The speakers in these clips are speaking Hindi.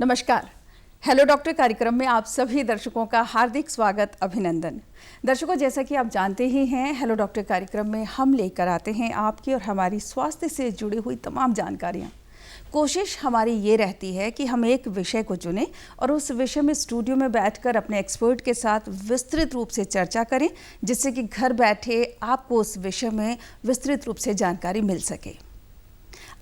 नमस्कार। हेलो डॉक्टर कार्यक्रम में आप सभी दर्शकों का हार्दिक स्वागत, अभिनंदन। दर्शकों, जैसा कि आप जानते ही हैं, हेलो डॉक्टर कार्यक्रम में हम लेकर आते हैं आपकी और हमारी स्वास्थ्य से जुड़ी हुई तमाम जानकारियाँ। कोशिश हमारी ये रहती है कि हम एक विषय को चुनें और उस विषय में स्टूडियो में बैठकर अपने एक्सपर्ट के साथ विस्तृत रूप से चर्चा करें, जिससे कि घर बैठे आपको उस विषय में विस्तृत रूप से जानकारी मिल सके।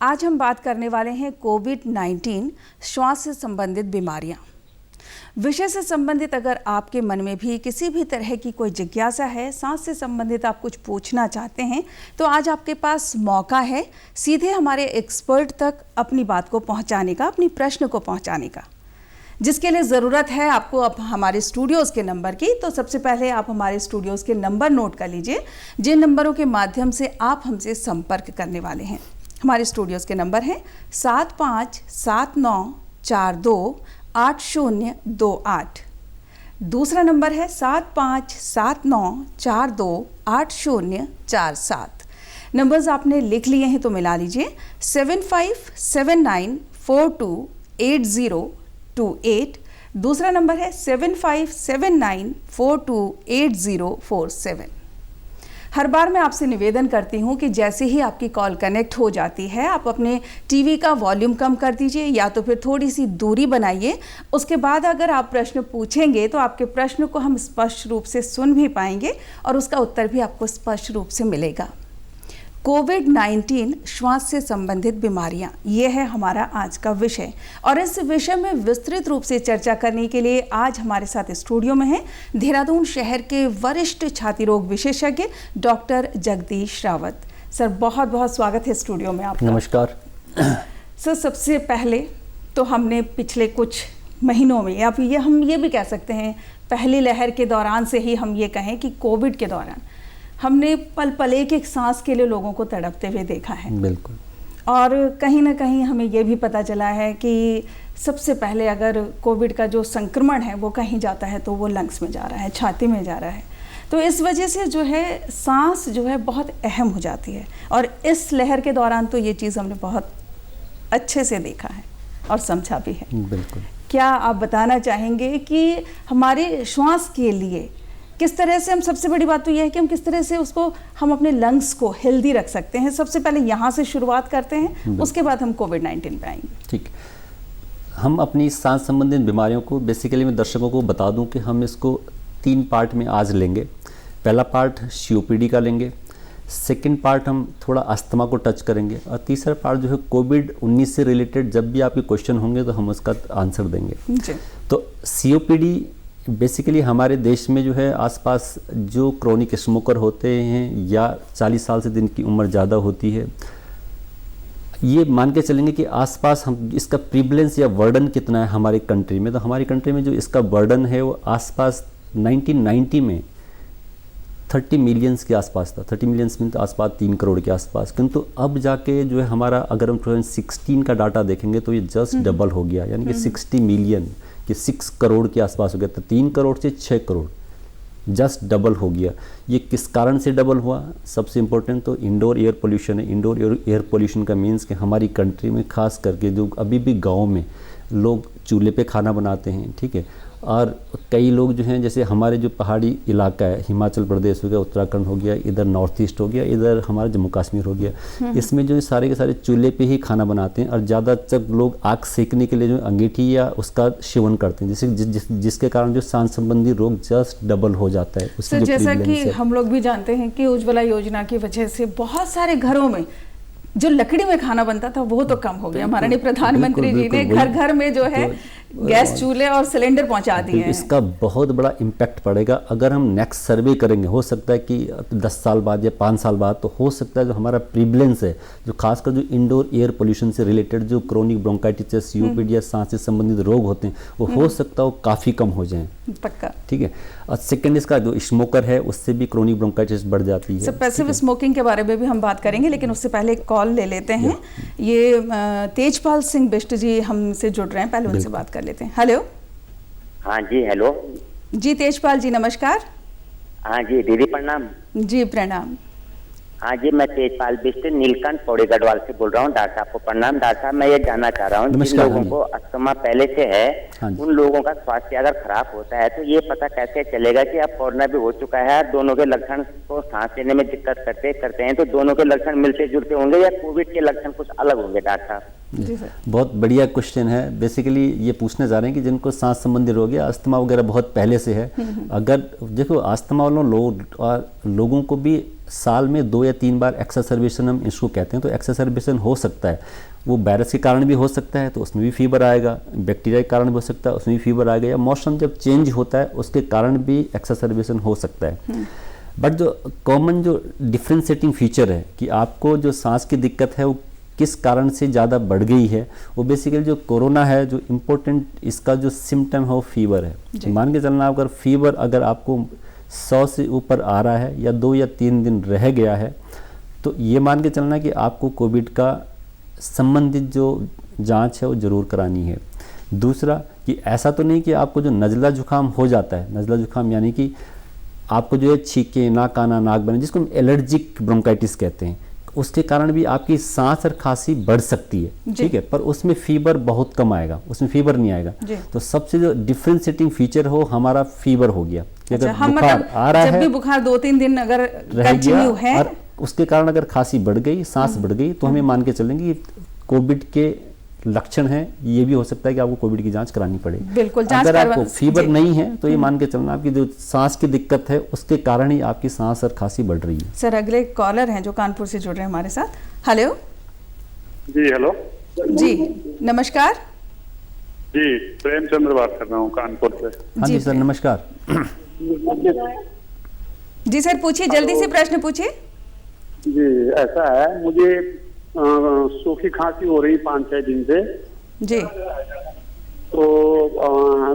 आज हम बात करने वाले हैं कोविड-19 श्वास से संबंधित बीमारियां। विषय से संबंधित अगर आपके मन में भी किसी भी तरह की कोई जिज्ञासा है, सांस से संबंधित आप कुछ पूछना चाहते हैं, तो आज आपके पास मौका है सीधे हमारे एक्सपर्ट तक अपनी बात को पहुंचाने का, अपनी प्रश्न को पहुंचाने का, जिसके लिए ज़रूरत है आपको अब हमारे स्टूडियोज़ के नंबर की। तो सबसे पहले आप हमारे स्टूडियोज़ के नंबर नोट कर लीजिए, जिन नंबरों के माध्यम से आप हमसे संपर्क करने वाले हैं। हमारे स्टूडियोज़ के नंबर हैं 7579428028। दूसरा नंबर है 7579428047। नंबर्स आपने लिख लिए हैं तो मिला लीजिए 7579428028। दूसरा नंबर है 7579428047। हर बार मैं आपसे निवेदन करती हूँ कि जैसे ही आपकी कॉल कनेक्ट हो जाती है, आप अपने टीवी का वॉल्यूम कम कर दीजिए या तो फिर थोड़ी सी दूरी बनाइए। उसके बाद अगर आप प्रश्न पूछेंगे तो आपके प्रश्न को हम स्पष्ट रूप से सुन भी पाएंगे और उसका उत्तर भी आपको स्पष्ट रूप से मिलेगा। कोविड-19 श्वास से संबंधित बीमारियां, ये है हमारा आज का विषय और इस विषय में विस्तृत रूप से चर्चा करने के लिए आज हमारे साथ स्टूडियो में हैं देहरादून शहर के वरिष्ठ छाती रोग विशेषज्ञ डॉक्टर जगदीश रावत। सर, बहुत बहुत स्वागत है स्टूडियो में आपका। नमस्कार सर, सबसे पहले तो हमने पिछले कुछ महीनों में, या फिर हम ये भी कह सकते हैं पहली लहर के दौरान से ही हम ये कहें कि कोविड के दौरान हमने पल पल एक सांस के लिए लोगों को तड़पते हुए देखा है। बिल्कुल। और कहीं ना कहीं हमें ये भी पता चला है कि सबसे पहले अगर कोविड का जो संक्रमण है वो कहीं जाता है तो वो लंग्स में जा रहा है, छाती में जा रहा है। तो इस वजह से जो है सांस जो है बहुत अहम हो जाती है और इस लहर के दौरान तो ये चीज़ हमने बहुत अच्छे से देखा है और समझा भी है। बिल्कुल। क्या आप बताना चाहेंगे कि हमारे श्वास के लिए किस तरह से, हम सबसे बड़ी बात तो यह है कि हम किस तरह से हम अपने लंग्स को हेल्दी रख सकते हैं? सबसे पहले यहाँ से शुरुआत करते हैं, उसके बाद हम कोविड-19 पे आएंगे। ठीक। हम अपनी सांस संबंधित बीमारियों को बेसिकली मैं दर्शकों को बता दूं कि हम इसको 3 पार्ट में आज लेंगे। पहला पार्ट COPD का लेंगे, सेकंड पार्ट हम थोड़ा अस्थमा को टच करेंगे और तीसरा पार्ट जो है कोविड-19 से रिलेटेड जब भी आपके क्वेश्चन होंगे तो हम उसका आंसर देंगे जी। तो COPD बेसिकली हमारे देश में जो है आसपास जो क्रोनिक स्मोकर होते हैं या 40 साल से जिनकी उम्र ज़्यादा होती है, ये मान के चलेंगे कि आसपास हम इसका प्रीवलेंस या वर्डन कितना है हमारी कंट्री में। तो हमारी कंट्री में जो इसका वर्डन है वो आसपास 1990 में 30 मिलियंस के आसपास था। 30 मिलियंस में तो आसपास 3 करोड़ के आसपास, किंतु अब जाके जो है हमारा अगर हम 2016 का डाटा देखेंगे तो ये जस्ट डबल हो गया, यानी कि 60 मिलियन कि 6 करोड़ के आसपास हो गया। तो 3 करोड़ से 6 करोड़ जस्ट डबल हो गया। ये किस कारण से डबल हुआ? सबसे इम्पोर्टेंट तो इंडोर एयर पोल्यूशन है। इंडोर एयर पोल्यूशन का मीन्स कि हमारी कंट्री में खास करके जो अभी भी गांव में लोग चूल्हे पे खाना बनाते हैं, ठीक है, और कई लोग जो हैं जैसे हमारे जो पहाड़ी इलाका है, हिमाचल प्रदेश हो गया, उत्तराखंड हो गया, इधर नॉर्थ ईस्ट हो गया, इधर हमारा जम्मू कश्मीर हो गया, इसमें जो सारे के सारे चूल्हे पे ही खाना बनाते हैं और ज़्यादातर लोग आग सेकने के लिए जो अंगीठी या उसका सेवन करते हैं, जिसके कारण जो सांस संबंधी रोग जस्ट डबल हो जाता है। तो जैसा कि हम लोग भी जानते हैं कि उज्ज्वला योजना की वजह से बहुत सारे घरों में जो लकड़ी में खाना बनता था वो तो कम हो गया। हमारे प्रधानमंत्री जी ने घर घर में जो है गैस चूल्हे और सिलेंडर पहुंचा दिए हैं। इसका बहुत बड़ा इम्पैक्ट पड़ेगा अगर हम नेक्स्ट सर्वे करेंगे। हो सकता है कि 10 साल बाद या 5 साल बाद तो हो सकता है जो हमारा प्रीवलेंस है, जो खासकर जो इंडोर एयर पोल्यूशन से रिलेटेड जो क्रोनिक ब्रोंकाइटिस, COPD या सांस से संबंधित रोग होते हैं, वो हो सकता है वो काफ़ी कम हो जाएं। पक्का। ठीक है। और सेकेंड इसका जो स्मोकर है उससे भी क्रोनिक ब्रोंकाइटिस बढ़ जाती है। पैसिव स्मोकिंग के बारे में भी हम बात करेंगे, लेकिन उससे पहले कॉल ले लेते हैं। ये तेजपाल सिंह बिष्ट जी हमसे जुड़ रहे हैं, पहले उनसे बात कर लेते हैं। हेलो। हाँ जी, हेलो जी तेजपाल जी, नमस्कार। हाँ जी दीदी, प्रणाम। जी प्रणाम। हाँ जी, मैं तेजपाल बिष्ट नीलकंठ पौड़ी गढ़वाल से बोल रहा हूँ। डॉक्टर साहब को प्रणाम। डॉक्टर साहब, मैं ये जानना चाह रहा हूँ, जिन नमस्कार, लोगों हाँ जी। को अस्थमा पहले से है, हाँ जी। उन लोगों का स्वास्थ्य अगर खराब होता है तो ये पता कैसे चलेगा कि अब कोरोना भी हो चुका है, दोनों के लक्षण को सांस लेने में दिक्कत करते हैं, तो दोनों के लक्षण मिलते जुलते होंगे या कोविड के लक्षण कुछ अलग होंगे डॉक्टर साहब? जी सर। बहुत बढ़िया क्वेश्चन है। बेसिकली ये पूछने जा रहे हैं कि जिनको सांस संबंधी रोग या अस्थमा वगैरह बहुत पहले से है, अगर देखो अस्थमा वालों लोगों को भी साल में 2 या 3 बार एक्सासर्बेशन हम इसको कहते हैं, तो एक्सासर्बेशन हो सकता है। वो वायरस के कारण भी हो सकता है तो उसमें भी फीवर आएगा, बैक्टीरिया के कारण भी हो सकता है उसमें भी फीवर आएगा, या मौसम जब चेंज होता है उसके कारण भी एक्सासर्बेशन हो सकता है। बट जो कॉमन जो डिफ्रेंशिएटिंग फीचर है कि आपको जो सांस की दिक्कत है वो किस कारण से ज़्यादा बढ़ गई है, वो बेसिकली जो कोरोना है, जो इम्पोर्टेंट इसका जो सिम्टम है वो फीवर है। मान के चलना, अगर फीवर अगर आपको 100 से ऊपर आ रहा है या 2 या 3 दिन रह गया है, तो ये मान के चलना कि आपको कोविड का संबंधित जो जांच है वो ज़रूर करानी है। दूसरा कि ऐसा तो नहीं कि आपको जो नज़ला जुकाम हो जाता है, नज़ला जुकाम यानी कि आपको जो है छींके, नाक आना, नाक बने, जिसको हम एलर्जिक ब्रोंकाइटिस कहते हैं, उसके कारण भी आपकी सांस और खांसी बढ़ सकती है, ठीक है, पर उसमें फीवर बहुत कम आएगा, उसमें फीवर नहीं आएगा। तो सबसे जो डिफ्रेंशिएटिंग फीचर हो हमारा फीवर हो गया कि अगर बुखार आ रहा है, जब भी बुखार 2-3 दिन अगर रह गया है और उसके कारण अगर खांसी बढ़ गई, सांस बढ़ गई, तो हमें मान के चलेंगे कि कोविड के लक्षण हैं, ये भी हो सकता है कि आपको कोविड की जांच करानी पड़ेगी। बिल्कुल, अगर आपको फीवर नहीं है तो ये मान के चलना आपकी जो सांस की दिक्कत है उसके कारण ही आपकी सांस और खांसी बढ़ रही है। सर, अगले कॉलर हैं जो कानपुर से जुड़ रहे हैं हमारे साथ। हेलो जी, हेलो जी, नमस्कार जी, प्रेमचंद्र बात कर रहा हूँ कानपुर से। हाँ जी सर, नमस्कार। जी सर, पूछिए, जल्दी से प्रश्न पूछिए। जी, ऐसा है, मुझे सूखी खांसी हो रही 5-6 दिन से जी। तो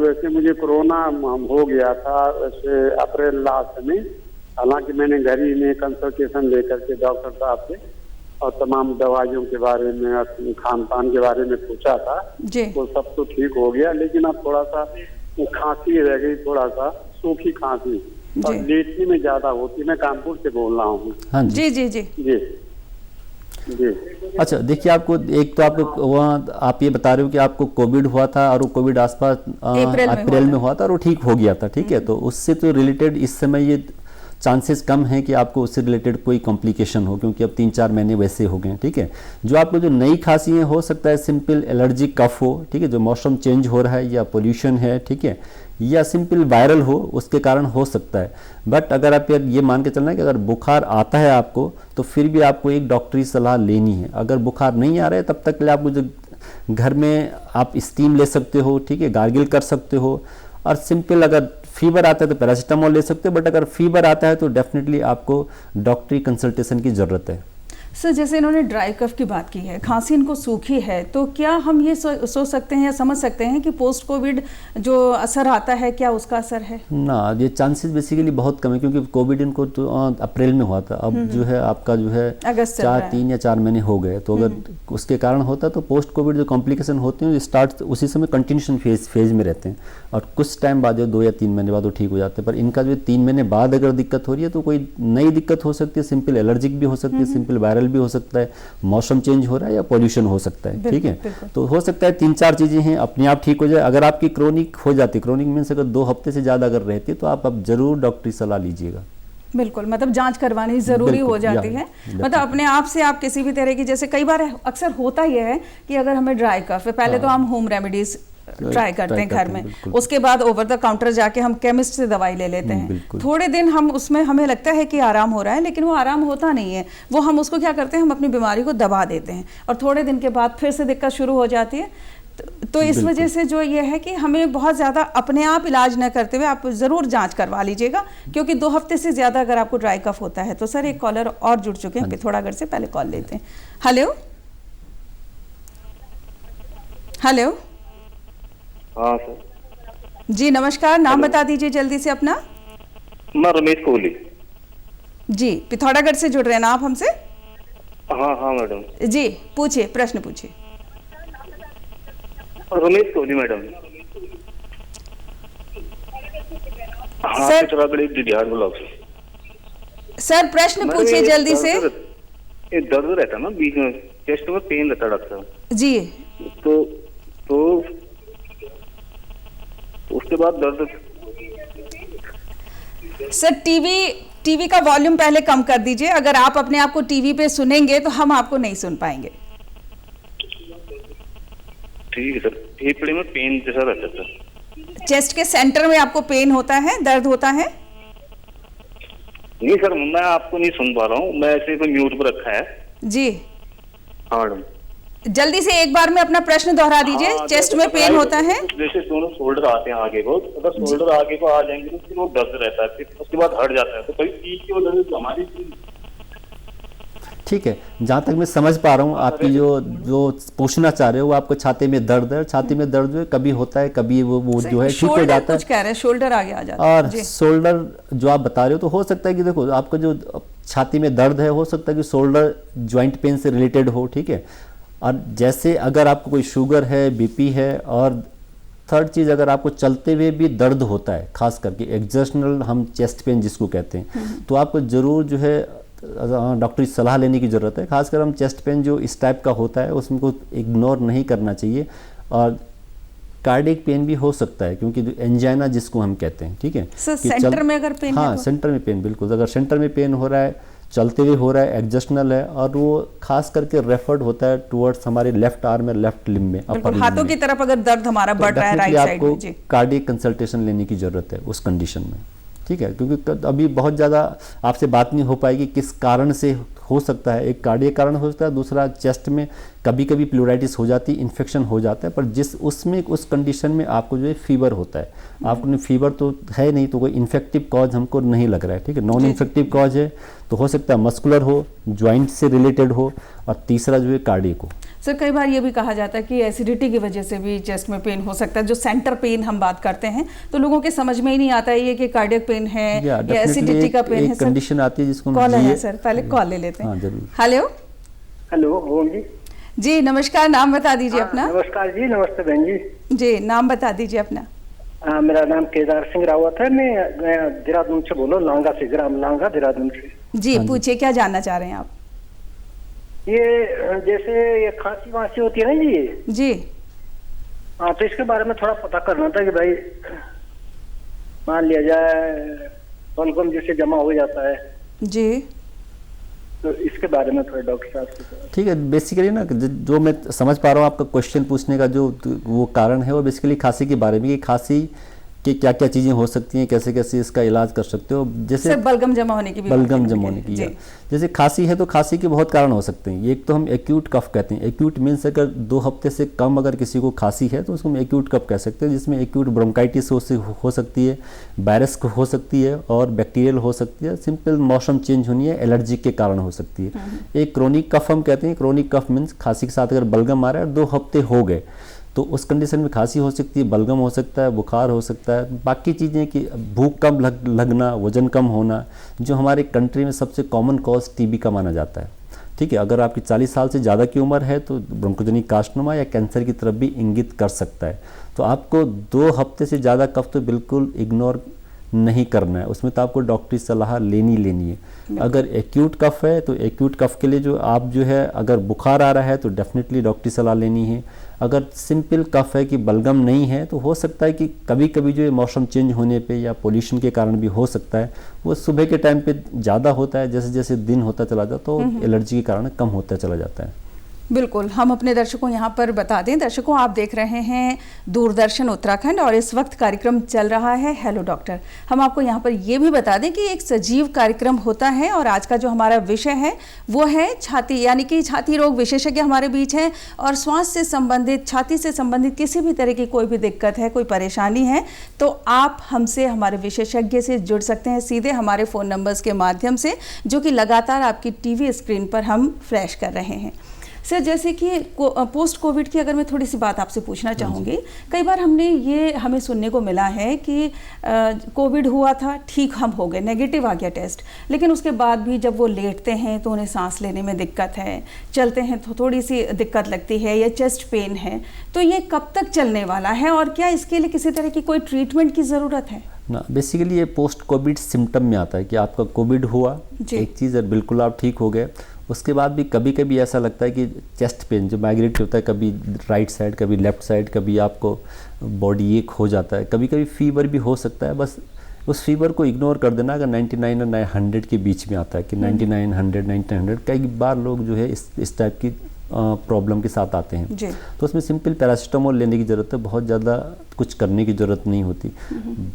वैसे मुझे कोरोना हो गया था वैसे अप्रैल लास्ट में। हालांकि मैंने घर ही में कंसल्टेशन लेकर के डॉक्टर साहब से और तमाम दवाइयों के बारे में, खान पान के बारे में पूछा था जी। तो सब तो ठीक हो गया, लेकिन अब थोड़ा सा खांसी रह गई, थोड़ा सा सूखी खांसी, और लेटने में ज्यादा होती। मैं कानपुर से बोल रहा हूँ। हाँ जी जी जी जी जी जी। अच्छा, देखिए, आपको एक तो आपको वहाँ आप ये बता रहे हो कि आपको कोविड हुआ था और वो कोविड आसपास अप्रैल में हुआ था और वो ठीक हो गया था, ठीक है, तो उससे तो रिलेटेड इस समय ये चांसेस कम है कि आपको उससे रिलेटेड कोई कॉम्प्लिकेशन हो, क्योंकि अब 3-4 महीने वैसे हो गए, ठीक है। जो आपको जो नई खांसी है, हो सकता है सिंपल एलर्जिक कफ हो, ठीक है, जो मौसम चेंज हो रहा है या पोल्यूशन है, ठीक है, या सिंपल वायरल हो, उसके कारण हो सकता है। बट अगर आप ये मान के चलना है कि अगर बुखार आता है आपको, तो फिर भी आपको एक डॉक्टरी सलाह लेनी है। अगर बुखार नहीं आ रहा है तब तक के लिए आपको जो घर में आप स्टीम ले सकते हो, ठीक है, गार्गिल कर सकते हो, और सिंपल अगर फीवर आता है तो पैरासीटामोल ले सकते हो। बट अगर फीवर आता है तो डेफिनेटली आपको डॉक्टरी कंसल्टेशन की ज़रूरत है। सर, जैसे इन्होंने ड्राई कफ की बात की है, खांसी इनको सूखी है, तो क्या हम ये सोच सकते हैं या समझ सकते हैं कि पोस्ट कोविड जो असर आता है, क्या उसका असर है? ना, ये चांसेस बेसिकली बहुत कम है, क्योंकि कोविड इनको तो अप्रैल में हुआ था, अब जो है आपका जो है 3 या 4 महीने हो गए, तो अगर उसके कारण होता तो पोस्ट कोविड जो कॉम्प्लिकेशन होते हैं स्टार्ट उसी समय कंटिन्यूशन फेज में रहते हैं, और कुछ टाइम बाद जो 2 या 3 महीने बाद वो ठीक हो जाते हैं। पर इनका जो 3 महीने बाद अगर दिक्कत हो रही है तो कोई नई दिक्कत हो सकती है, सिंपल एलर्जिक भी हो सकती है, सिंपल वायरल भी हो सकता है, मौसम चेंज हो रहा है या पॉल्यूशन हो सकता है, ठीक है। तो हो सकता है 3-4 चीजें हैं, अपने आप ठीक हो जाए। अगर आपकी क्रोनिक हो जाती, क्रोनिक मीन्स अगर 2 हफ्ते से ज्यादा अगर रहती है, तो आप अब जरूर डॉक्टरी सलाह लीजिएगा। बिल्कुल, मतलब जांच करवानी जरूरी हो जाती है। मतलब अपने आप से आप किसी भी तरह की, जैसे कई बार अक्सर होता यह है कि अगर हमें ड्राई कफ है, पहले तो हम होम रेमेडीज ट्राई करते हैं घर में, उसके बाद ओवर द काउंटर जाके हम केमिस्ट से दवाई ले लेते हैं। थोड़े दिन हम उसमें हमें लगता है कि आराम हो रहा है, लेकिन वो आराम होता नहीं है। वो हम उसको क्या करते हैं, हम अपनी बीमारी को दबा देते हैं और थोड़े दिन के बाद फिर से दिक्कत शुरू हो जाती है। तो इस वजह से जो ये है कि हमें बहुत ज़्यादा अपने आप इलाज न करते हुए आप ज़रूर जांच करवा लीजिएगा, क्योंकि 2 हफ्ते से ज़्यादा अगर आपको ड्राई कफ होता है तो। सर, एक कॉलर और जुड़ चुके हैं, पिथौरागढ़ से, पहले कॉल लेते हैं। Hello hello. हाँ सर जी, नमस्कार, नाम बता दीजिए जल्दी से अपना। मैं रमेश कोहली। जी, पिथौरागढ़ से जुड़ रहे हैं ना आप हमसे? हाँ मैडम जी, पूछिए, प्रश्न पूछिए। रमेश कोहली मैडम। हाँ, सर, पिथौरागढ़ डिडिहार ब्लॉक से। सर प्रश्न मैडम, पूछिए ये जल्दी से। ये दर्द रहता है ना बीच में, चेस्ट में पेन रहता है डॉक्टर साहब। जी तो उसके बाद दर्द। सर टीवी का वॉल्यूम पहले कम कर दीजिए। अगर आप अपने आप को टीवी पे सुनेंगे तो हम आपको नहीं सुन पाएंगे। ठीक है सर, फेफड़े में पेन जैसा रहता है सर। चेस्ट के सेंटर में आपको पेन होता है, दर्द होता है? नहीं सर, मैं आपको नहीं सुन पा रहा हूँ, मैं ऐसे ही म्यूट पर रखा है। जी हाँ मैडम, जल्दी से एक बार में अपना प्रश्न दोहरा दीजिए। हाँ, चेस्ट जैसे में पेन होता है? जैसे दोनों शोल्डर आते हैं आगे को, अगर शोल्डर आगे को आ जाएंगे तो फिर वो दर्द रहता है, फिर उसके बाद हट जाता है। तो कभी पीठ की वजह से हमारी। ठीक है, जहाँ तक मैं समझ पा रहा हूँ आपकी जो पूछना चाह रहे हो वो आपको छाती में दर्द है। छाती में दर्द जो है कभी होता है, कभी वो जो है ठीक हो जाता है। कुछ कह रहे हैं शोल्डर आगे आ जाता है। और शोल्डर जो आप बता रहे हो तो हो सकता है कि देखो आपका जो छाती में दर्द है हो सकता है कि शोल्डर ज्वाइंट पेन से रिलेटेड हो। ठीक है, और जैसे अगर आपको कोई शुगर है, बीपी है, और थर्ड चीज़ अगर आपको चलते हुए भी दर्द होता है, खास करके एक्सर्शनल हम चेस्ट पेन जिसको कहते हैं, तो आपको ज़रूर जो है डॉक्टरी सलाह लेने की ज़रूरत है। खासकर हम चेस्ट पेन जो इस टाइप का होता है उसमें को इग्नोर नहीं करना चाहिए। और कार्डियक पेन भी हो सकता है, क्योंकि जो एंजाइना जिसको हम कहते हैं, ठीक है, सर सेंटर में अगर पेन हाँ है तो? सेंटर में पेन, बिल्कुल। अगर सेंटर में पेन हो रहा है, चलते हुए हो रहा है, एडजस्टनल है, और वो खास करके रेफर्ड होता है टुवर्ड्स हमारे लेफ्ट आर्म में, लेफ्ट लिम्ब में, अपर लिम्ब हाथों में। की तरफ अगर दर्द हमारा बढ़ रहा है राइट साइड में, जी, कार्डियक कंसल्टेशन लेने की जरूरत है उस कंडीशन में। ठीक है, क्योंकि अभी बहुत ज़्यादा आपसे बात नहीं हो पाएगी किस कारण से हो सकता है। एक कार्डियक कारण हो सकता है, दूसरा चेस्ट में कभी कभी प्लूराइटिस हो जाती है, इन्फेक्शन हो जाता है, पर जिस उसमें उस कंडीशन में आपको जो है फीवर होता है, आपको फीवर तो है नहीं, तो कोई इन्फेक्टिव कॉज हमको नहीं लग रहा है। ठीक है, नॉन इन्फेक्टिव कॉज है तो हो सकता है मस्कुलर हो, ज्वाइंट से रिलेटेड हो, और तीसरा जो है कार्डियक हो। सर कई बार ये भी कहा जाता है कि एसिडिटी की वजह से भी चेस्ट में पेन हो सकता है। जो सेंटर पेन हम बात करते हैं तो लोगों के समझ में ही नहीं आता है ये कि कार्डियक पेन है या एसिडिटी का पेन है। एक कंडीशन आती है जिसको कॉल है सर, पहले कॉल ले लेते हैं। हाँ जरूर। हेलो हेलो ओम जी। जी नमस्कार, नाम बता दीजिए अपना। नमस्कार जी, नमस्ते बहन जी। जी नाम बता दीजिए अपना। मेरा नाम केदार सिंह रावत है, मैं देहरादून से बोलो, लांगा से, ग्राम लांगा देहरादून से। जी पूछिए, क्या जानना चाह रहे हैं आप? ये जैसे ये खांसी वांसी होती है ना जी, हाँ, तो इसके बारे में थोड़ा पता करना था कि भाई मान लिया जाए बलगम जैसे जमा हो जाता है, जी, तो इसके बारे में थोड़ा डॉक्टर साहब से। ठीक है, बेसिकली ना जो मैं समझ पा रहा हूँ आपका क्वेश्चन पूछने का जो वो कारण है वो बेसिकली खांसी के बारे में, कि खांसी कि क्या क्या चीज़ें हो सकती हैं, कैसे कैसे इसका इलाज कर सकते हो। जैसे बलगम जमा होने की भी बलगम जमा होने की, जैसे खांसी है तो खांसी के बहुत कारण हो सकते हैं। एक तो हम एक्यूट कफ कहते हैं। एक्यूट मीन्स अगर 2 हफ्ते से कम अगर किसी को खांसी है तो उसको हम एक्यूट कफ कह सकते हैं, जिसमें एक्यूट ब्रोंकाइटिस हो सकती है, वायरस हो सकती है, और बैक्टीरियल हो सकती है, सिंपल मौसम चेंज होनी है, एलर्जी के कारण हो सकती है। एक क्रोनिक कफ हम कहते हैं। क्रोनिक कफ मीन्स खांसी के साथ अगर बलगम आ रहा है 2 हफ्ते हो गए तो उस कंडीशन में खांसी हो सकती है, बलगम हो सकता है, बुखार हो सकता है। बाकी चीज़ें कि भूख कम लगना, वजन कम होना, जो हमारे कंट्री में सबसे कॉमन कॉज टीबी का माना जाता है। ठीक है, अगर आपकी 40 साल से ज़्यादा की उम्र है तो ब्रोंकोजेनिक कार्सिनोमा या कैंसर की तरफ भी इंगित कर सकता है। तो आपको 2 हफ्ते से ज़्यादा कफ तो बिल्कुल इग्नोर नहीं करना है, उसमें तो आपको डॉक्टरी सलाह लेनी है। अगर एक्यूट कफ है तो एक्यूट कफ के लिए जो आप जो है, अगर बुखार आ रहा है तो डेफिनेटली डॉक्टरी सलाह लेनी है। अगर सिंपल कफ है कि बलगम नहीं है तो हो सकता है कि कभी कभी जो मौसम चेंज होने पे या पोल्यूशन के कारण भी हो सकता है। वो सुबह के टाइम पे ज़्यादा होता है, जैसे जैसे दिन होता चला जाता तो एलर्जी के कारण कम होता चला जाता है। बिल्कुल, हम अपने दर्शकों यहाँ पर बता दें, दर्शकों आप देख रहे हैं दूरदर्शन उत्तराखंड और इस वक्त कार्यक्रम चल रहा है हेलो डॉक्टर। हम आपको यहाँ पर ये भी बता दें कि एक सजीव कार्यक्रम होता है और आज का जो हमारा विषय है वो है छाती, यानी कि छाती रोग विशेषज्ञ हमारे बीच हैं और श्वास से संबंधित, छाती से संबंधित किसी भी तरह की कोई भी दिक्कत है, कोई परेशानी है तो आप हमसे, हमारे विशेषज्ञ से जुड़ सकते हैं सीधे हमारे फ़ोन नंबर्स के माध्यम से, जो कि लगातार आपकी टीवी स्क्रीन पर हम फ्लैश कर रहे हैं। सर जैसे कि पोस्ट कोविड की अगर मैं थोड़ी सी बात आपसे पूछना चाहूँगी, कई बार हमें सुनने को मिला है कि कोविड हुआ था, ठीक हम हो गए, नेगेटिव आ गया टेस्ट, लेकिन उसके बाद भी जब वो लेटते हैं तो उन्हें सांस लेने में दिक्कत है, चलते हैं तो थोड़ी सी दिक्कत लगती है या चेस्ट पेन है, तो ये कब तक चलने वाला है और क्या इसके लिए किसी तरह की कोई ट्रीटमेंट की ज़रूरत है? ना बेसिकली ये पोस्ट कोविड सिम्टम में आता है कि आपका कोविड हुआ एक चीज़ और बिल्कुल आप ठीक हो गए, उसके बाद भी कभी कभी ऐसा लगता है कि चेस्ट पेन जो माइग्रेट होता है, कभी राइट साइड कभी लेफ़्ट साइड, कभी आपको बॉडी एक हो जाता है, कभी कभी फीवर भी हो सकता है। बस उस फीवर को इग्नोर कर देना अगर 99 और 100 के बीच में आता है कि 99, 100, कई बार लोग जो है इस टाइप की प्रॉब्लम के साथ आते हैं जी। तो उसमें सिंपल पैरासीटामोल लेने की ज़रूरत है, बहुत ज़्यादा कुछ करने की ज़रूरत नहीं होती।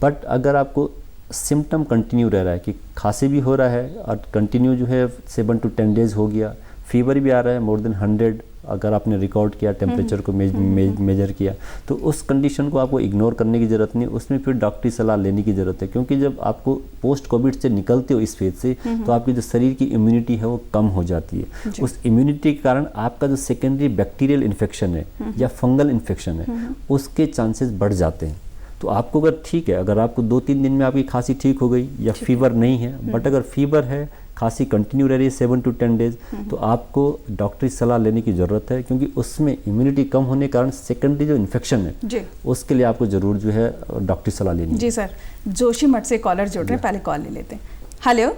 बट अगर आपको सिम्टम कंटिन्यू रह रहा है कि खांसी भी हो रहा है और कंटिन्यू जो है 7 to 10 डेज़ हो गया, फीवर भी आ रहा है मोर देन 100, अगर आपने रिकॉर्ड किया टेम्परेचर को मेजर किया, तो उस कंडीशन को आपको इग्नोर करने की ज़रूरत नहीं, उसमें फिर डॉक्टरी सलाह लेने की ज़रूरत है। क्योंकि जब आपको पोस्ट कोविड से निकलते हो इस फेज से, तो आपकी जो शरीर की इम्यूनिटी है वो कम हो जाती है। उस इम्यूनिटी के कारण आपका जो सेकेंडरी बैक्टीरियल इन्फेक्शन है या फंगल इन्फेक्शन है उसके चांसेस बढ़ जाते हैं। तो आपको अगर ठीक है, अगर आपको 2-3 दिन में आपकी खांसी ठीक हो गई या फीवर नहीं है, बट अगर फीवर है, खांसी कंटिन्यू रह रही है 7 to 10 डेज़, तो आपको डॉक्टरी सलाह लेने की ज़रूरत है। क्योंकि उसमें इम्यूनिटी कम होने के कारण सेकेंडरी जो इन्फेक्शन है उसके लिए आपको ज़रूर जो है डॉक्टरी सलाह लेनी है। जी सर, जोशीमठ से कॉलर जुड़ रहे हैं, पहले कॉल ले लेते हैं। हेलो।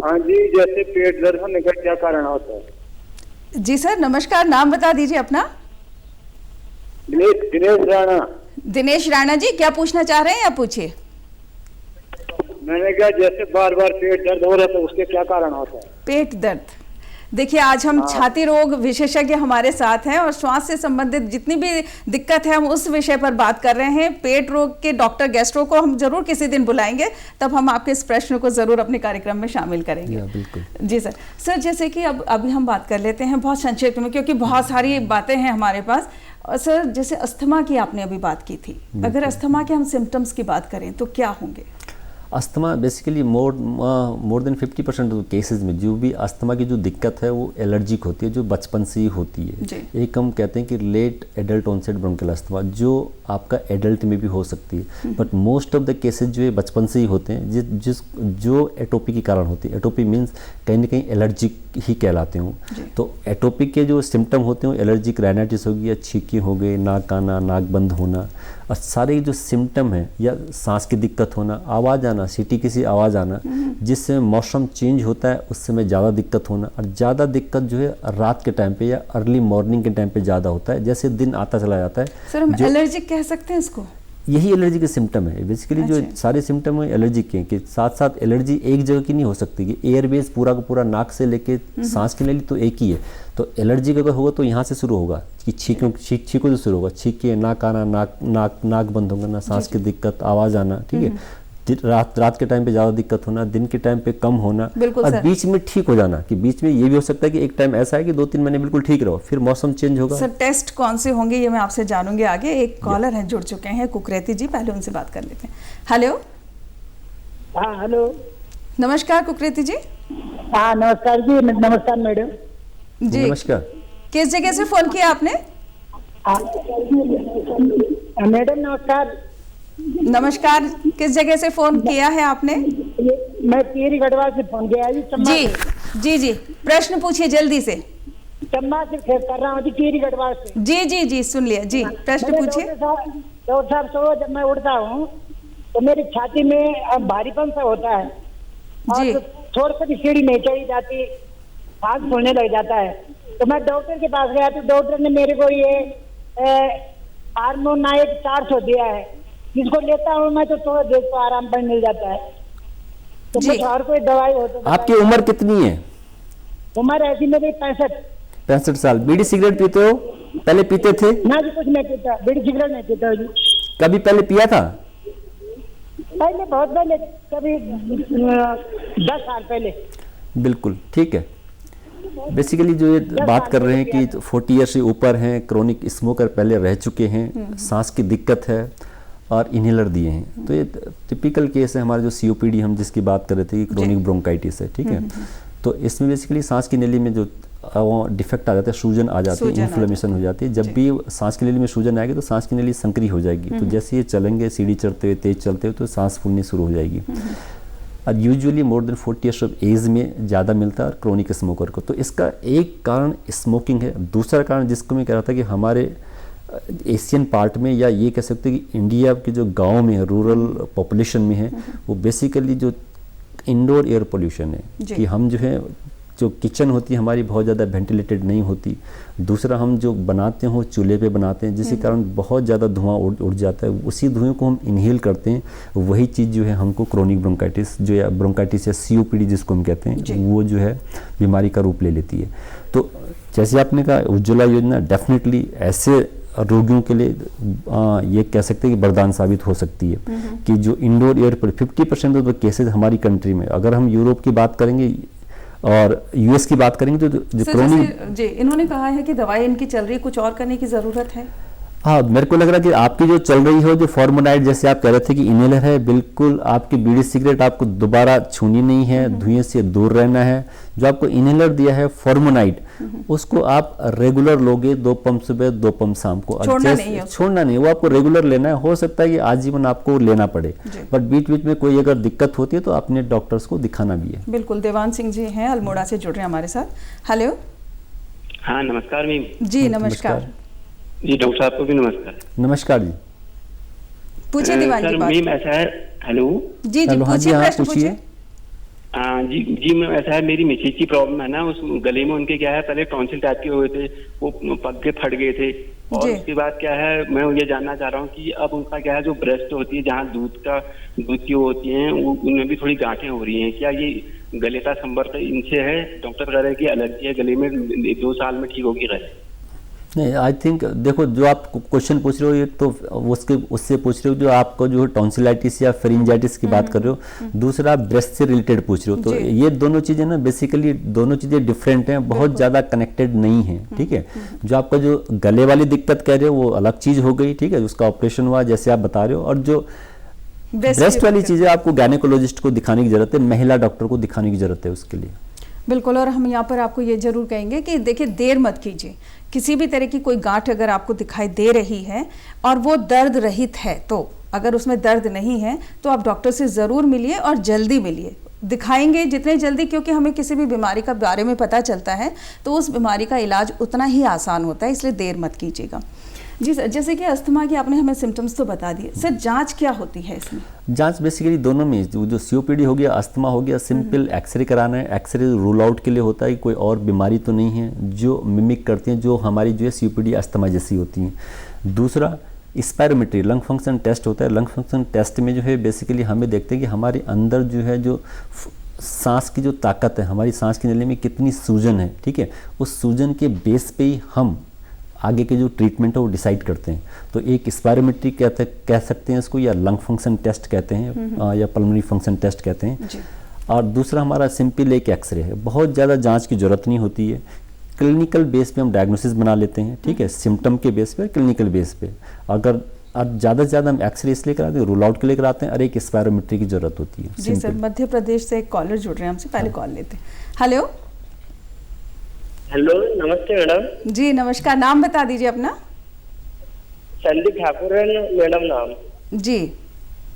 हाँ जी, जैसे पेट दर्द होने का क्या कारण होता है? जी सर नमस्कार, नाम बता दीजिए अपना। दिनेश राणा। दिनेश राणा जी, क्या पूछना चाह रहे हैं आप पूछिए। मैंने कहा जैसे बार बार पेट दर्द हो रहा है तो उसके क्या कारण होता है? पेट दर्द, देखिए आज हम छाती रोग विशेषज्ञ हमारे साथ हैं और श्वास से संबंधित जितनी भी दिक्कत है हम उस विषय पर बात कर रहे हैं। पेट रोग के डॉक्टर गैस्ट्रो को हम जरूर किसी दिन बुलाएंगे, तब हम आपके इस प्रश्न को जरूर अपने कार्यक्रम में शामिल करेंगे। बिल्कुल जी सर। सर जैसे कि अब अभी हम बात कर लेते हैं बहुत संक्षेप में, क्योंकि बहुत सारी बातें हैं हमारे पास। और सर जैसे अस्थमा की आपने अभी बात की थी, अगर अस्थमा के हम सिम्टम्स की बात करें तो क्या होंगे? Asthma basically more than 50% of cases में जो भी अस्थमा की जो दिक्कत है वो एलर्जिक होती है, जो बचपन से ही होती है। एक हम कहते हैं कि late adult onset bronchial asthma, जो आपका एडल्ट में भी हो सकती है, but most of the cases जो है बचपन से ही होते हैं, जो एटोपी के कारण होती है। एटोपी मीन्स कहीं ना कहीं एलर्जिक ही कहलाते हो। तो एटोपिक के जो सिम्टम होते हैं एलर्जिक राइनाइटिस होगी या छींकी हो गई, नाक आना, नाक बंद होना, और सारे जो सिम्टम है या सांस की दिक्कत होना, आवाज़ आना, सीटी किसी आवाज़ आना, जिससे मौसम चेंज होता है उस समय ज़्यादा दिक्कत होना, और ज़्यादा दिक्कत जो है रात के टाइम पे या अर्ली मॉर्निंग के टाइम पे ज़्यादा होता है, जैसे दिन आता चला जाता है। सर हम एलर्जिक कह सकते हैं इसको? यही एलर्जी के सिम्टम है बेसिकली। जो सारे सिम्टम है एलर्जी के, कि साथ साथ एलर्जी एक जगह की नहीं हो सकती कि एयरवेज पूरा का पूरा नाक से लेके सांस की नली तो एक ही है। तो एलर्जी अगर होगा तो यहाँ से शुरू होगा कि छींको से शुरू होगा, छींके, नाक आना, नाक बंद होगा ना, सांस की दिक्कत, आवाज़ आना, ठीक है। रात के टाइम पे ज़्यादा दिक्कत होना, दिन के टाइम पे कम होना, और बीच में ठीक हो जाना, कि बीच में ये भी हो सकता है कि एक टाइम ऐसा है कि 2-3 महीने बिल्कुल ठीक रहो, फिर मौसम चेंज होगा। सर टेस्ट कौन से होंगे ये मैं आपसे जानूंगी आगे। एक कॉलर है जुड़ चुके हैं, कुकरेती जी, पहले उनसे बात कर लेते हैं। हेलो। हाँ हेलो, नमस्कार कुकरेती जी। हाँ नमस्कार जी। नमस्कार मैडम जी। नमस्कार। किस जगह से फोन किया आपने? मैडम नमस्कार। नमस्कार, किस जगह से फोन किया है आपने? मैं पीरी गढ़वा से फोन किया जी जी जी, प्रश्न पूछिए जल्दी से। चम्बा से कर रहा हूँ जी, पीरी गढ़वा से। जी जी जी, सुन लिया जी, प्रश्न पूछिए। डॉक्टर साहब सुबह जब मैं उठता हूँ तो मेरी छाती में भारीपन सा होता है और थोड़ी सी सीढ़ी नहीं चढ़ी जाती, सांस फूलने लग जाता है। तो मैं डॉक्टर के पास गया तो डॉक्टर ने मेरे को ये हार्मोनाइट 400 दिया है, जिसको लेता हूँ मैं तो थोड़ा देर को आराम पर मिल जाता है। तो कुछ और कोई दवाई हो तो? आपकी उम्र कितनी है? उम्र ऐसी मेरी 65 साल। बीड़ी सिगरेट पीते हो? पहले पीते थे? ना जी, कुछ नहीं पीता, बीड़ी सिगरेट नहीं पीता जी। कभी पहले पिया था? पहले, बहुत पहले, कभी 10 साल पहले। बिल्कुल ठीक है। बेसिकली जो ये बात कर रहे हैं कि 40 ईयर से ऊपर हैं, क्रोनिक स्मोकर पहले रह चुके हैं, सांस की दिक्कत है और इनहेलर दिए हैं, तो ये टिपिकल केस है हमारे जो COPD हम जिसकी बात कर रहे थे कि क्रोनिक ब्रोंकाइटिस है, ठीक है। तो इसमें बेसिकली सांस की नली में जो डिफेक्ट आ जाता है, सूजन आ जाती है, इन्फ्लेमेशन हो जाती है। जब भी सांस की नली में सूजन आएगी तो सांस की नली संकरी हो जाएगी, तो जैसे ये चलेंगे सीढ़ी चढ़ते हुए, तेज चलते हुए, तो सांस फूलनी शुरू हो जाएगी। और usually more than 40 years of age में ज़्यादा मिलता है और क्रोनिक स्मोकर को। तो इसका एक कारण स्मोकिंग है। दूसरा कारण जिसको मैं कह रहा था कि हमारे एशियन पार्ट में, या ये कह सकते हैं कि इंडिया के जो गांव में है, रूरल पॉपुलेशन में है, वो बेसिकली जो इंडोर एयर पोल्यूशन है कि हम जो है जो किचन होती है हमारी बहुत ज़्यादा वेंटिलेटेड नहीं होती। दूसरा, हम जो बनाते हैं वो चूल्हे पे बनाते हैं, जिसके कारण बहुत ज़्यादा धुआं उड़ जाता है। उसी धुएं को हम इनहेल करते हैं, वही चीज़ जो है हमको क्रोनिक ब्रोंकाइटिस जो या ब्रोंकाइटिस या COPD जिसको हम कहते हैं, वो जो है बीमारी का रूप ले लेती है। तो जैसे आपने कहा, उज्ज्वला योजना डेफिनेटली ऐसे रोगियों के लिए ये कह सकते हैं कि वरदान साबित हो सकती है कि जो इंडोर एयर पर 50% ऑफ द केसेस हमारी कंट्री में, अगर हम यूरोप की बात करेंगे और US की बात करेंगे तो जो क्रोनिक जी, इन्होंने कहा है कि दवाई इनकी चल रही है, कुछ और करने की ज़रूरत है। हाँ, मेरे को लग रहा है कि आपकी जो चल रही हो, जो फॉर्मोनाइड जैसे आप कह रहे थे कि इनहेलर है, बिल्कुल आपकी बीड़ी सिगरेट आपको दोबारा छूनी नहीं है, धुएं से दूर रहना है। जो आपको इनहेलर दिया है फॉर्मोनाइड, उसको आप रेगुलर लोगे, 2 पंप सुबह 2 पंप शाम को, छोड़ना नहीं, वो आपको रेगुलर लेना है। हो सकता है कि आजीवन आपको लेना पड़े, बट बीच बीच में कोई अगर दिक्कत होती है तो अपने डॉक्टर्स को दिखाना भी है। बिल्कुल। देवान सिंह जी हैं अल्मोड़ा से, जुड़ रहे हैं हमारे साथ। हेलो। हाँ, नमस्कार मैम। जी नमस्कार। जी, डॉक्टर साहब को भी नमस्कार। नमस्कार जी, पूछिए दीवान जी। मैम ऐसा है, हेलो जी जी, पूछिए, प्रश्न पूछिए। जी मैम ऐसा है, मेरी मिसेज की प्रॉब्लम है ना, उस गले में उनके क्या है, पहले टॉन्सिल टाइप के हुए थे, वो पक के फट गए थे, और उसके बाद क्या है, मैं ये जानना चाह रहा हूँ कि अब उनका क्या है, जो ब्रेस्ट होती है जहाँ दूध की होती है, उनमें भी थोड़ी गांठें हो रही हैं। क्या ये गले का संपर्क इनसे है? डॉक्टर कह रहे हैं कि एलर्जी है गले में, 2 साल में ठीक होगी गले। नहीं, आई थिंक देखो, जो आप क्वेश्चन पूछ रहे हो ये तो उससे पूछ रहे हो जो आपको जो टॉन्सिलाइटिस या फेरिंजाइटिस की बात कर रहे हो, दूसरा ब्रेस्ट से रिलेटेड पूछ रहे हो। तो ये दोनों चीज़ें ना बेसिकली दोनों चीज़ें डिफरेंट हैं, बहुत ज़्यादा कनेक्टेड नहीं है, ठीक है। जो आपका जो गले वाली दिक्कत कह रहे हो वो अलग चीज़ हो गई, ठीक है, उसका ऑपरेशन हुआ जैसे आप बता रहे हो। और जो ब्रेस्ट वाली चीज़ें आपको गायनेकोलॉजिस्ट को दिखाने की जरूरत है, महिला डॉक्टर को दिखाने की जरूरत है उसके लिए। बिल्कुल। और हम यहाँ पर आपको ये जरूर कहेंगे कि देखिए, देर मत कीजिए। किसी भी तरह की कोई गांठ अगर आपको दिखाई दे रही है और वो दर्द रहित है, तो अगर उसमें दर्द नहीं है तो आप डॉक्टर से ज़रूर मिलिए और जल्दी मिलिए। दिखाएंगे जितने जल्दी, क्योंकि हमें किसी भी बीमारी का बारे में पता चलता है तो उस बीमारी का इलाज उतना ही आसान होता है, इसलिए देर मत कीजिएगा। जी सर, जैसे कि अस्थमा की आपने हमें सिम्टम्स तो बता दिए, सर जांच क्या होती है इसमें? जांच बेसिकली दोनों में, जो COPD हो गया, अस्थमा हो गया, सिंपल एक्सरे कराना है। एक्सरे रूल आउट के लिए होता है कि कोई और बीमारी तो नहीं है जो मिमिक करती हैं जो हमारी जो है COPD अस्थमा जैसी होती हैं। दूसरा स्पायरोमेट्री लंग फंक्शन टेस्ट होता है। लंग फंक्शन टेस्ट में जो है बेसिकली हमें देखते हैं कि हमारे अंदर जो है जो सांस की जो ताकत है, हमारी सांस की नली में कितनी सूजन है, ठीक है, उस सूजन के बेस पे ही हम आगे के जो ट्रीटमेंट है वो डिसाइड करते हैं। तो एक स्पायरोमेट्री कह सकते हैं इसको, या लंग फंक्शन टेस्ट कहते हैं, या पल्मोनरी फंक्शन टेस्ट कहते हैं। और दूसरा हमारा सिंपल एक एक्सरे है। बहुत ज़्यादा जांच की जरूरत नहीं होती है, क्लिनिकल बेस पे हम डायग्नोसिस बना लेते हैं, ठीक है, सिम्टम के बेस पे, क्लिनिकल बेस पे। अगर अब ज़्यादा से ज़्यादा हम एक्सरे इसलिए कराते हैं, रूल आउट के लिए कराते हैं, और एक स्पायरोमेट्री की जरूरत होती है। जी सर, मध्य प्रदेश से एक कॉलर जुड़ रहे हैं हमसे, पहले कॉल लेते हैं। हेलो। हेलो, नमस्ते मैडम। जी नमस्कार, नाम बता दीजिए अपना। संदीप ठाकुर है मैडम नाम। जी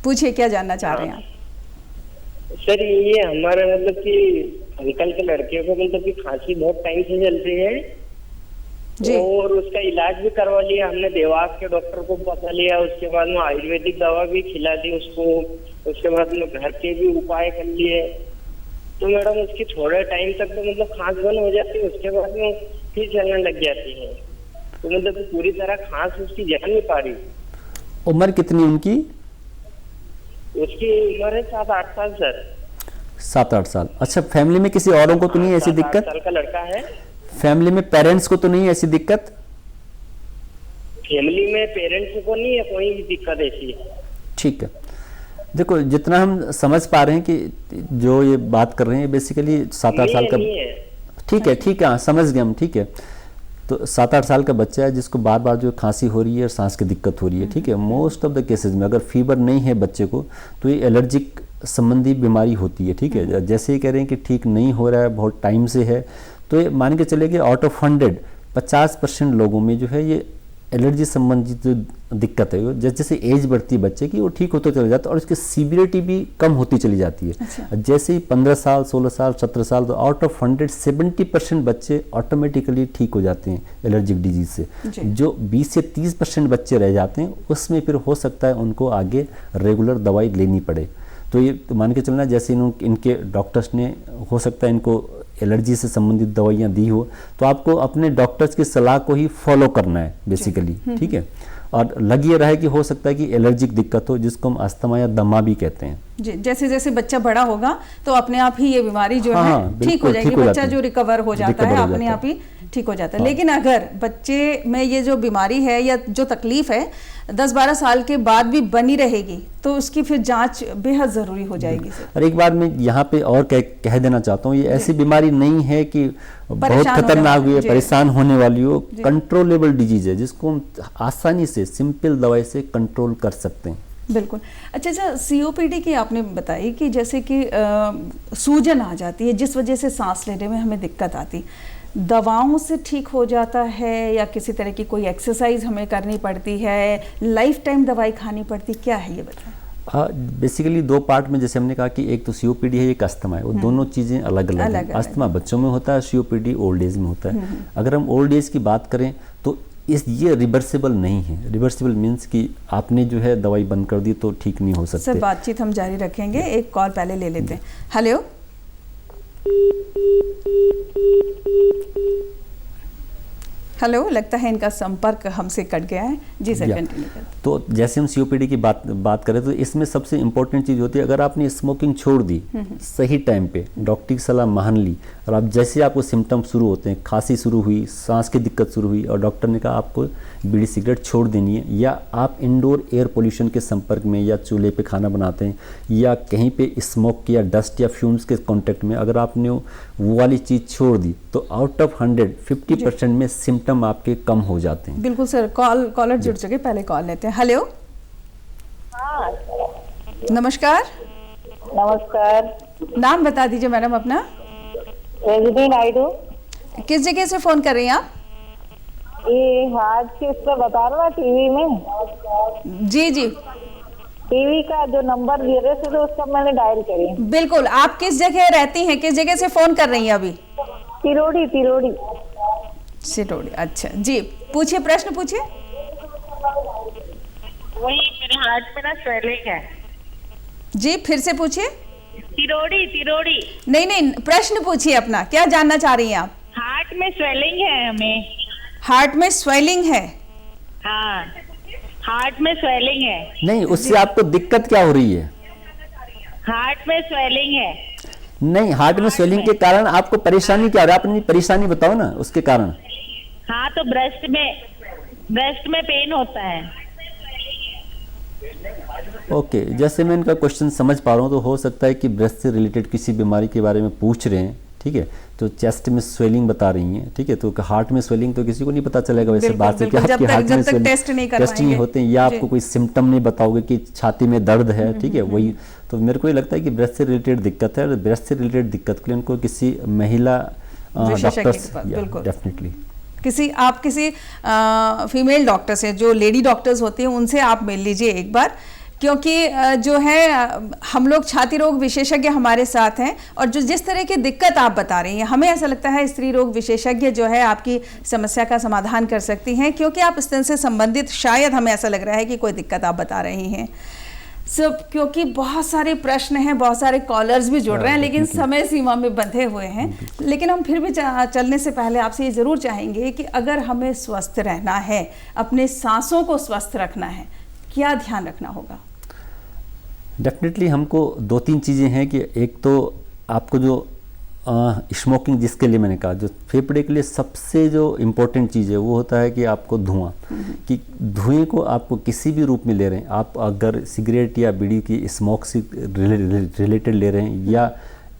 पूछिए, क्या जानना चाह रहे हैं आप? सर ये हमारे मतलब कि अंकल के लड़के को मतलब कि खांसी बहुत टाइम से चल रही है जी। और उसका इलाज भी करवा लिया हमने, देवास के डॉक्टर को बता लिया, उसके बाद में आयुर्वेदिक दवा भी खिला दी उसको, उसके बाद में घर के भी उपाय कर लिए। तो मैडम उसकी थोड़े टाइम तक तो मतलब खांस बंद हो जाती है, उसके बाद में फिर चलने लग जाती है। तो मतलब पूरी तरह खांस उसकी जा नहीं पा रही। उम्र कितनी उनकी? उसकी उम्र है 7-8 साल सर। 7-8 साल। अच्छा, फैमिली में किसी औरों को तो नहीं ऐसी दिक्कत? 7-8 साल का लड़का है। फैमिली में पेरेंट्स को तो नहीं ऐसी दिक्कत? फैमिली में पेरेंट्स को नहीं है कोई दिक्कत ऐसी। ठीक है, देखो जितना हम समझ पा रहे हैं कि जो ये बात कर रहे हैं बेसिकली 7-8 साल का, ठीक है हाँ समझ गए हम, ठीक है। तो 7-8 साल का बच्चा है जिसको बार बार जो खांसी हो रही है और सांस की दिक्कत हो रही है, ठीक है। मोस्ट ऑफ द केसेस में अगर फीवर नहीं है बच्चे को तो ये एलर्जिक संबंधी बीमारी होती है, ठीक है। जैसे ही कह रहे हैं कि ठीक नहीं हो रहा है, बहुत टाइम से है, तो ये मान के चले कि आउट ऑफ 100 50% लोगों में जो है ये एलर्जी संबंधित जो दिक्कत है जैसे जैसे एज बढ़ती है बच्चे की वो ठीक होते चले जाता है और उसकी सीवियरिटी भी कम होती चली जाती है। अच्छा। जैसे ही 15 साल 16 साल 17 साल तो आउट ऑफ 100 70% बच्चे ऑटोमेटिकली ठीक हो जाते हैं एलर्जिक डिजीज से। जो 20 से 30% बच्चे रह जाते हैं उसमें फिर हो सकता है उनको आगे रेगुलर दवाई लेनी पड़े। तो ये मान के चलना जैसे इनके डॉक्टर्स ने हो सकता है इनको एलर्जी से संबंधित दवाइयाँ दी हो तो आपको अपने डॉक्टर्स की सलाह को ही फॉलो करना है बेसिकली, ठीक है। और लग ये रहा है कि हो सकता है कि एलर्जिक दिक्कत हो जिसको हम अस्थमा या दमा भी कहते हैं। जी, जैसे जैसे बच्चा बड़ा होगा तो अपने आप ही ये बीमारी जो है ठीक हो जाएगी, बच्चा जो रिकवर हो जाता है अपने आप ही ठीक हो जाता है। लेकिन अगर बच्चे में ये जो बीमारी है या जो तकलीफ है 10-12 साल के बाद भी बनी रहेगी तो उसकी फिर जांच बेहद ज़रूरी हो जाएगी। और एक बार मैं यहाँ पे और कह देना चाहता हूँ, ये ऐसी बीमारी नहीं है कि बहुत खतरनाक हुई है, परेशान होने वाली हो। कंट्रोलेबल डिजीज है जिसको हम आसानी से सिंपल दवाई से कंट्रोल कर सकते हैं। बिल्कुल। अच्छा, सीओपीडी की आपने बताई कि जैसे कि सूजन आ जाती है जिस वजह से सांस लेने में हमें दिक्कत आती, दवाओं से ठीक हो जाता है या किसी तरह की कोई एक्सरसाइज हमें करनी पड़ती है, लाइफ टाइम दवाई खानी पड़ती, क्या है ये बताएं? हाँ, बेसिकली दो पार्ट में जैसे हमने कहा कि एक तो सीओपीडी है एक अस्थमा है, वो दोनों चीज़ें अलग अलग हैं। अस्थमा बच्चों में होता है, सीओपीडी ओल्ड एज में होता है। अगर हम ओल्ड एज की बात करें तो ये रिवर्सिबल नहीं है। रिवर्सिबल मीन्स कि आपने जो है दवाई बंद कर दी तो ठीक नहीं हो सकते। सर बातचीत हम जारी रखेंगे, एक कॉल पहले ले लेते हैं। हेलो, हेलो, लगता है इनका संपर्क हमसे कट गया है। जी सर, कंटिन्यू करें। तो जैसे हम सीओपीडी की बात करें तो इसमें सबसे इम्पोर्टेंट चीज़ होती है अगर आपने स्मोकिंग छोड़ दी सही टाइम पे, डॉक्टर की सलाह मान ली और आप जैसे आपको सिम्टम शुरू होते हैं, खांसी शुरू हुई, सांस की दिक्कत शुरू हुई और डॉक्टर ने कहा आपको बीड़ी सिगरेट छोड़ देनी है, या आप इंडोर एयर पोल्यूशन के संपर्क में या चूल्हे पे खाना बनाते हैं या कहीं पे स्मोक किया, डस्ट या फ्यूम्स के कांटेक्ट में, अगर आपने वो वाली चीज़ छोड़ दी तो आउट ऑफ 100 50% में सिम्टम आपके कम हो जाते हैं। बिल्कुल सर, कॉलर जुड़ चुके, पहले कॉल लेते हैं। हेलो, नमस्कार। नमस्कार, नाम बता दीजिए मैडम अपना। रजनी नायडू। किस जगह से फोन कर रही हैं आप? ये हार्ट के इस पर बता रहा टीवी में। जी जी, टीवी का जो नंबर दे रहे थे तो उसका मैंने डायल करी। बिल्कुल। आप किस जगह रहती हैं, किस जगह से फोन कर रही हैं अभी? तिरोड़ी। सिटोड़ी, अच्छा जी, पूछिए, प्रश्न पूछिए। वही मेरे हार्ट में ना स्वेलिंग है। जी, फिर से पूछिए। तिरोड़ी। नहीं, प्रश्न पूछिए अपना, क्या जानना चाह रही हैं आप? हार्ट में स्वेलिंग है हमें। हार्ट में स्वेलिंग है? हाँ, हार्ट में स्वेलिंग है। नहीं, उससे आपको दिक्कत क्या हो रही है? हार्ट में स्वेलिंग है। नहीं, हार्ट में स्वेलिंग के कारण आपको परेशानी क्या हो रही है? आप अपनी परेशानी बताओ ना उसके कारण। हाँ, तो ब्रेस्ट में पेन होता है। ओके, जैसे मैं इनका क्वेश्चन समझ पा रहा हूँ तो हो सकता है कि ब्रेस्ट से रिलेटेड किसी बीमारी के बारे में पूछ रहे हैं, ठीक है। तो चेस्ट में स्वेलिंग बता रही हैं, ठीक है। तो हार्ट में स्वेलिंग तो किसी को नहीं पता चलेगा वैसे बात से कि आपके हार्ट में टेस्ट नहीं होते हैं, या आपको कोई सिम्टम नहीं बताओगे कि छाती में दर्द है, ठीक है। वही तो मेरे को ये लगता है कि ब्रेस्ट से रिलेटेड दिक्कत है और ब्रेस्ट से रिलेटेड दिक्कत के लिए उनको किसी महिला डॉक्टर्स, डेफिनेटली किसी फीमेल डॉक्टर से, जो लेडी डॉक्टर्स होती हैं उनसे आप मिल लीजिए एक बार, क्योंकि जो है हम लोग छाती रोग विशेषज्ञ हमारे साथ हैं और जो जिस तरह की दिक्कत आप बता रही हैं हमें ऐसा लगता है स्त्री रोग विशेषज्ञ जो है आपकी समस्या का समाधान कर सकती हैं, क्योंकि आप स्तन से संबंधित शायद हमें ऐसा लग रहा है कि कोई दिक्कत आप बता रही हैं सब, क्योंकि बहुत सारे प्रश्न हैं, बहुत सारे कॉलर्स भी जुड़ रहे हैं लेकिन समय सीमा में बंधे हुए हैं। लेकिन हम फिर भी चलने से पहले आपसे ये ज़रूर चाहेंगे कि अगर हमें स्वस्थ रहना है, अपने सांसों को स्वस्थ रखना है, क्या ध्यान रखना होगा? डेफिनेटली हमको 2-3 चीज़ें हैं कि एक तो आपको जो स्मोकिंग, जिसके लिए मैंने कहा, जो फेफड़े के लिए सबसे जो इम्पोर्टेंट चीज़ है वो होता है कि आपको धुआं, कि धुएं को आपको किसी भी रूप में ले रहे हैं, आप अगर सिगरेट या बीड़ी की स्मोक से रिलेटेड ले रहे हैं या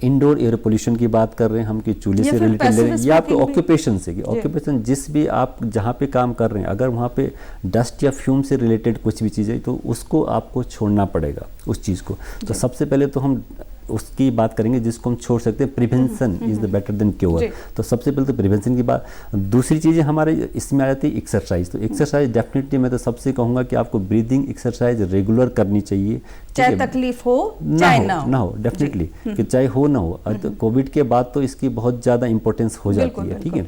इंडोर एयर पोल्यूशन की बात कर रहे हैं हम कि चूल्हे से रिलेटेड ले रहे हैं, या आपके ऑक्यूपेशन से, कि ऑक्यूपेशन जिस भी आप जहाँ पे काम कर रहे हैं अगर वहाँ पे डस्ट या फ्यूम से रिलेटेड कुछ भी चीज़ है तो उसको आपको छोड़ना पड़ेगा उस चीज़ को। तो सबसे पहले तो हम उसकी बात करेंगे जिसको हम छोड़ सकते हैं। Prevention is the better than cure. तो सबसे पहले तो प्रिवेंशन की बात। दूसरी चीज़ें हमारे इसमें आ जाती है एक्सरसाइज। तो एक्सरसाइज डेफिनेटली मैं तो सबसे कहूँगा कि आपको ब्रीदिंग एक्सरसाइज रेगुलर करनी चाहिए, चाहे तकलीफ हो चाहे ना हो डेफिनेटली, कि चाहे हो ना हो। तो कोविड के बाद तो इसकी बहुत ज़्यादा इंपॉर्टेंस हो जाती है, ठीक है।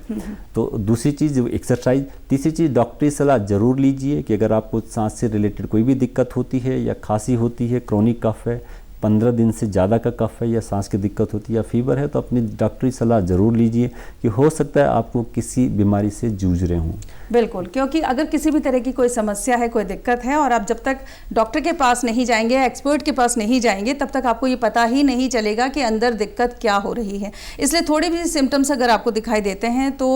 तो दूसरी चीज़ एक्सरसाइज। तीसरी चीज़ डॉक्टरी सलाह जरूर लीजिए कि अगर आपको सांस से रिलेटेड कोई भी दिक्कत होती है या खांसी होती है, क्रोनिक कफ है, 15 दिन से ज़्यादा का कफ है या सांस की दिक्कत होती है या फीवर है, तो अपनी डॉक्टरी सलाह ज़रूर लीजिए कि हो सकता है आपको किसी बीमारी से जूझ रहे हों। बिल्कुल, क्योंकि अगर किसी भी तरह की कोई समस्या है, कोई दिक्कत है, और आप जब तक डॉक्टर के पास नहीं जाएंगे या एक्सपर्ट के पास नहीं जाएंगे, तब तक आपको ये पता ही नहीं चलेगा कि अंदर दिक्कत क्या हो रही है। इसलिए थोड़े भी सिम्टम्स अगर आपको दिखाई देते हैं तो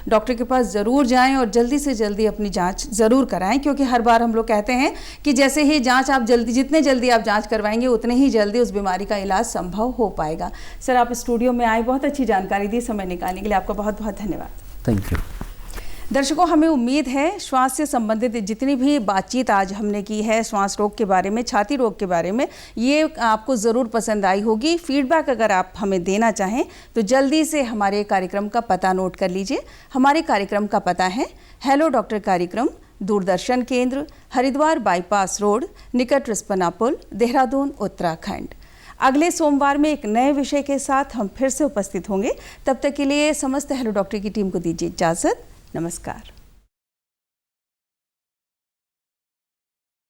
डॉक्टर के पास ज़रूर जाएं और जल्दी से जल्दी अपनी जाँच ज़रूर कराएं, क्योंकि हर बार हम लोग कहते हैं कि जैसे ही जाँच आप जितने जल्दी आप जाँच करवाएंगे उतने ही जल्दी उस बीमारी का इलाज संभव हो पाएगा। सर, आप स्टूडियो में आए, बहुत अच्छी जानकारी दी, समय निकालने के लिए आपका बहुत बहुत धन्यवाद। Thank you. दर्शकों, हमें उम्मीद है श्वास से संबंधित जितनी भी बातचीत आज हमने की है श्वास रोग के बारे में, छाती रोग के बारे में, ये आपको ज़रूर पसंद आई होगी। फीडबैक अगर आप हमें देना चाहें तो जल्दी से हमारे कार्यक्रम का पता नोट कर लीजिए। हमारे कार्यक्रम का पता है हेलो डॉक्टर कार्यक्रम, दूरदर्शन केंद्र, हरिद्वार बाईपास रोड, निकट रिस्पना पुल, देहरादून, उत्तराखंड। अगले सोमवार में एक नए विषय के साथ हम फिर से उपस्थित होंगे। तब तक के लिए समस्त हेलो डॉक्टर की टीम को दीजिए इजाज़त। नमस्कार।